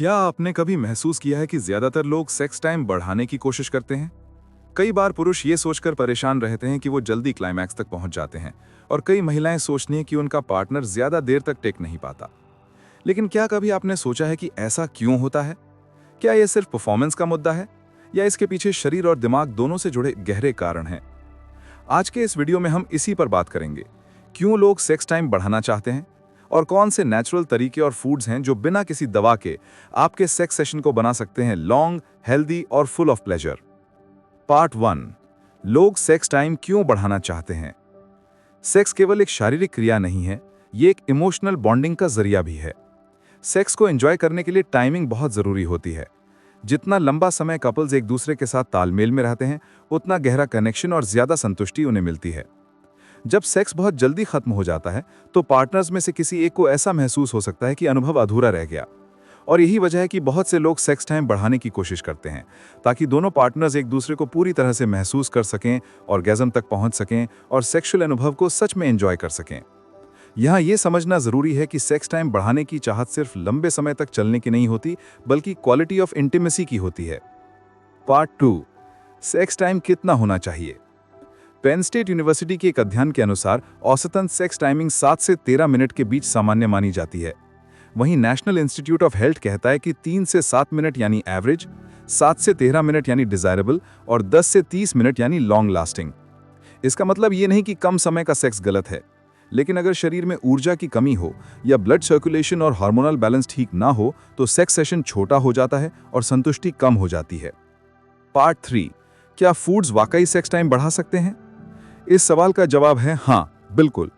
क्या आपने कभी महसूस किया है कि ज्यादातर लोग सेक्स टाइम बढ़ाने की कोशिश करते हैं? कई बार पुरुष ये सोचकर परेशान रहते हैं कि वो जल्दी क्लाइमैक्स तक पहुंच जाते हैं और कई महिलाएं सोचती हैं कि उनका पार्टनर ज्यादा देर तक टेक नहीं पाता। लेकिन क्या कभी आपने सोचा है कि ऐसा क्यों होता है? क्या यह सिर्फ परफॉर्मेंस का मुद्दा है या इसके पीछे शरीर और दिमाग दोनों से जुड़े गहरे कारण हैं? आज के इस वीडियो में हम इसी पर बात करेंगे। क्यों लोग सेक्स टाइम बढ़ाना चाहते हैं और कौन से नेचुरल तरीके और फूड्स हैं जो बिना किसी दवा के आपके सेक्स सेशन को बना सकते हैं लॉन्ग, हेल्दी और फुल ऑफ प्लेजर। पार्ट 1, लोग सेक्स टाइम क्यों बढ़ाना चाहते हैं। सेक्स केवल एक शारीरिक क्रिया नहीं है, ये एक इमोशनल बॉन्डिंग का जरिया भी है। सेक्स को एंजॉय करने के लिए टाइमिंग बहुत जरूरी होती है। जितना लंबा समय कपल्स एक दूसरे के साथ तालमेल में रहते हैं, उतना गहरा कनेक्शन और ज्यादा संतुष्टि उन्हें मिलती है। जब सेक्स बहुत जल्दी खत्म हो जाता है तो पार्टनर्स में से किसी एक को ऐसा महसूस हो सकता है कि अनुभव अधूरा रह गया। और यही वजह है कि बहुत से लोग सेक्स टाइम बढ़ाने की कोशिश करते हैं ताकि दोनों पार्टनर्स एक दूसरे को पूरी तरह से महसूस कर सकें, ऑर्गेज़म तक पहुंच सकें और सेक्सुअल अनुभव को सच में एंजॉय कर सकें। यहाँ ये समझना जरूरी है कि सेक्स टाइम बढ़ाने की चाहत सिर्फ लंबे समय तक चलने की नहीं होती, बल्कि क्वालिटी ऑफ इंटीमेसी की होती है। पार्ट 2, सेक्स टाइम कितना होना चाहिए। पेन स्टेट यूनिवर्सिटी के एक अध्ययन के अनुसार औसतन सेक्स टाइमिंग 7 से 13 मिनट के बीच सामान्य मानी जाती है। वहीं नेशनल इंस्टीट्यूट ऑफ हेल्थ कहता है कि 3 से 7 मिनट यानी एवरेज, 7 से 13 मिनट यानी डिजायरेबल और 10 से 30 मिनट यानी लॉन्ग लास्टिंग। इसका मतलब ये नहीं कि कम समय का सेक्स गलत है, लेकिन अगर शरीर में ऊर्जा की कमी हो या ब्लड सर्कुलेशन और हार्मोनल बैलेंस ठीक ना हो तो सेक्स सेशन छोटा हो जाता है और संतुष्टि कम हो जाती है। पार्ट 3, क्या फूड्स वाकई सेक्स टाइम बढ़ा सकते हैं? इस सवाल का जवाब है हाँ, बिल्कुल।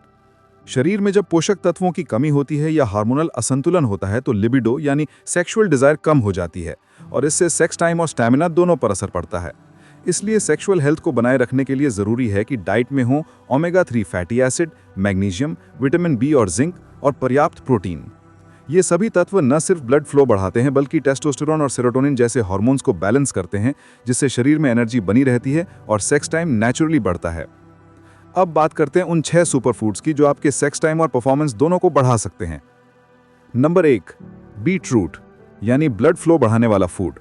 शरीर में जब पोषक तत्वों की कमी होती है या हार्मोनल असंतुलन होता है तो लिबिडो यानी सेक्सुअल डिजायर कम हो जाती है और इससे सेक्स टाइम और स्टैमिना दोनों पर असर पड़ता है। इसलिए सेक्सुअल हेल्थ को बनाए रखने के लिए जरूरी है कि डाइट में हो omega 3 fatty acid, magnesium, vitamin B और जिंक और पर्याप्त प्रोटीन। ये सभी तत्व न सिर्फ ब्लड फ्लो बढ़ाते हैं बल्कि टेस्टोस्टेरोन और सेरोटोनिन जैसे हार्मोन्स को बैलेंस करते हैं, जिससे शरीर में एनर्जी बनी रहती है और सेक्स टाइम नेचुरली बढ़ता है। अब बात करते हैं उन 6 सुपर फूड्स की जो आपके सेक्स टाइम और परफॉर्मेंस दोनों को बढ़ा सकते हैं। नंबर 1, बीट रूट यानी ब्लड फ्लो बढ़ाने वाला फूड।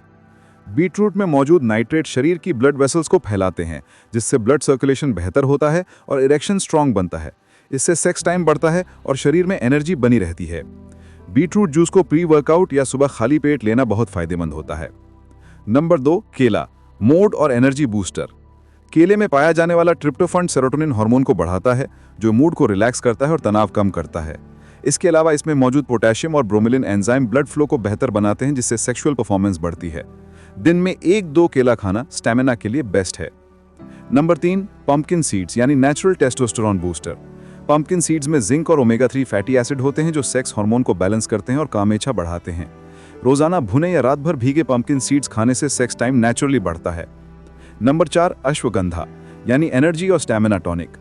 बीट रूट में मौजूद नाइट्रेट शरीर की ब्लड वेसल्स को फैलाते हैं, जिससे ब्लड सर्कुलेशन बेहतर होता है और इरेक्शन स्ट्रांग बनता है। इससे सेक्स टाइम बढ़ता है और शरीर में एनर्जी बनी रहती है। बीट रूट जूस को प्री वर्कआउट या सुबह खाली पेट लेना बहुत फायदेमंद होता है। नंबर 2, केला, मूड और एनर्जी बूस्टर। केले में पाया जाने वाला ट्रिप्टोफैन सेरोटोनिन हार्मोन को बढ़ाता है, जो मूड को रिलैक्स करता है और तनाव कम करता है। इसके अलावा इसमें मौजूद पोटेशियम और ब्रोमिलिन एंजाइम ब्लड फ्लो को बेहतर बनाते हैं, जिससे सेक्सुअल परफॉर्मेंस बढ़ती है। दिन में 1-2 केला खाना स्टैमिना के लिए बेस्ट है। नंबर 3, पंपकिन सीड्स यानी natural testosterone booster. Pumpkin seeds में जिंक और ओमेगा 3 फैटी एसिड होते हैं जो सेक्स हार्मोन को बैलेंस करते हैं और कामेच्छा बढ़ाते हैं। रोजाना भुने या रात भर भीगे पंपकिन सीड्स खाने से सेक्स टाइम नेचुरली बढ़ता है। नंबर 4, अश्वगंधा यानी एनर्जी और स्टैमिना टॉनिक।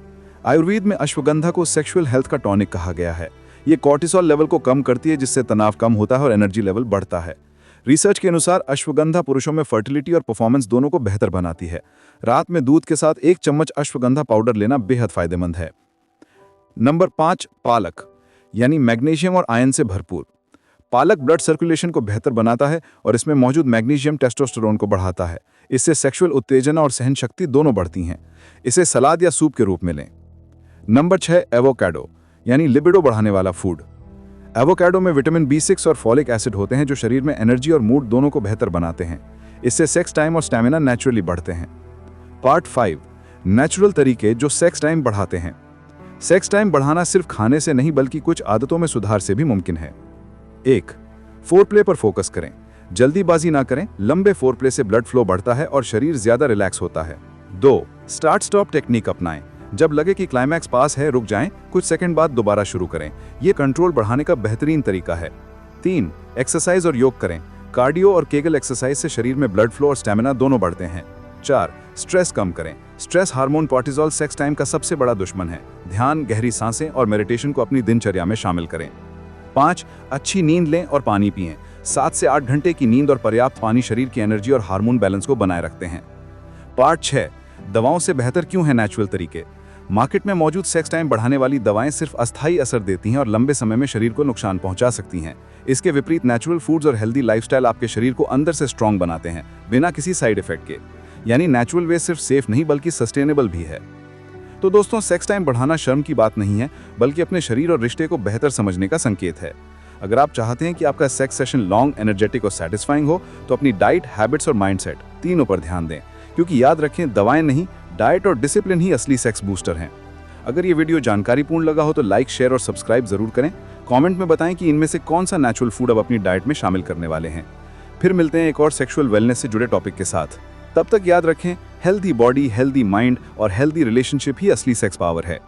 आयुर्वेद में अश्वगंधा को सेक्सुअल हेल्थ का टॉनिक कहा गया है। ये कॉर्टिसोल लेवल को कम करती है, जिससे तनाव कम होता है और एनर्जी लेवल बढ़ता है। रिसर्च के अनुसार अश्वगंधा पुरुषों में फर्टिलिटी और परफॉर्मेंस दोनों को बेहतर बनाती है। रात में दूध के साथ 1 चम्मच अश्वगंधा पाउडर लेना बेहद फायदेमंद है। नंबर 5, पालक यानी मैग्नीशियम और आयरन से भरपूर। पालक ब्लड सर्कुलेशन को बेहतर बनाता है और इसमें मौजूद मैग्नीशियम टेस्टोस्टेरोन को बढ़ाता है। इससे सेक्सुअल उत्तेजना और सहन शक्ति दोनों बढ़ती हैं। इसे सलाद या सूप के रूप में लें। नंबर 6, एवोकाडो यानी लिबिडो बढ़ाने वाला फूड। एवोकाडो में विटामिन B6 और फॉलिक एसिड होते हैं जो शरीर में एनर्जी और मूड दोनों को बेहतर बनाते हैं। इससे सेक्स टाइम और स्टैमिना नेचुरली बढ़ते हैं। पार्ट 5, नेचुरल तरीके जो सेक्स टाइम बढ़ाते हैं। सेक्स टाइम बढ़ाना सिर्फ खाने से नहीं बल्कि कुछ आदतों में सुधार से भी मुमकिन है। 1, फोरप्ले पर फोकस करें। जल्दीबाजी ना करें, लंबे फोरप्ले से ब्लड फ्लो बढ़ता है और शरीर ज्यादा रिलैक्स होता है। 2, स्टार्ट स्टॉप टेक्निक अपनाएं। जब लगे कि क्लाइमैक्स पास है, रुक जाएं, कुछ सेकंड बाद दोबारा शुरू करें। यह कंट्रोल बढ़ाने का बेहतरीन तरीका है। 3, एक्सरसाइज और योग करें। कार्डियो और केगल एक्सरसाइज से शरीर में ब्लड फ्लो और स्टैमिना दोनों बढ़ते हैं। 4, स्ट्रेस कम करें। Stress hormone cortisol sex time का सबसे बड़ा दुश्मन है। ध्यान, गहरी सांसें और मेडिटेशन को अपनी दिनचर्या में शामिल करें। 5, अच्छी नींद लें और पानी पिएं। 7 से 8 घंटे की नींद और पर्याप्त पानी शरीर की एनर्जी और हार्मोन बैलेंस को बनाए रखते हैं। पार्ट 6, दवाओं से बेहतर क्यों है नेचुरल तरीके। मार्केट में मौजूद सेक्स टाइम बढ़ाने वाली दवाएं सिर्फ अस्थायी असर देती हैं और लंबे समय में शरीर को नुकसान पहुंचा सकती हैं। इसके विपरीत नेचुरल फूड्स और हेल्दी लाइफस्टाइल आपके शरीर को अंदर से स्ट्रांग बनाते हैं, बिना किसी साइड इफेक्ट के। यानी नेचुरल वे सिर्फ सेफ नहीं बल्कि सस्टेनेबल भी है। तो दोस्तों, सेक्स टाइम बढ़ाना शर्म की बात नहीं है, बल्कि अपने शरीर और रिश्ते को बेहतर समझने का संकेत है। अगर आप चाहते हैं कि आपका सेक्स सेशन लॉन्ग, एनर्जेटिक और सेटिस्फाइंग हो, तो अपनी डाइट, हैबिट्स और माइंडसेट तीनों पर ध्यान दें। क्योंकि याद रखें, दवाएं नहीं, डाइट और डिसिप्लिन ही असली सेक्स बूस्टर हैं। अगर ये वीडियो जानकारीपूर्ण लगा हो तो लाइक, शेयर और सब्सक्राइब जरूर करें। कमेंट में बताएं कि इनमें से कौन सा नेचुरल फूड अब अपनी डाइट में शामिल करने वाले हैं। फिर मिलते हैं एक और सेक्सुअल वेलनेस से जुड़े टॉपिक के साथ। तब तक याद रखें, हेल्दी बॉडी, हेल्दी माइंड और हेल्दी रिलेशनशिप ही असली सेक्स पावर है।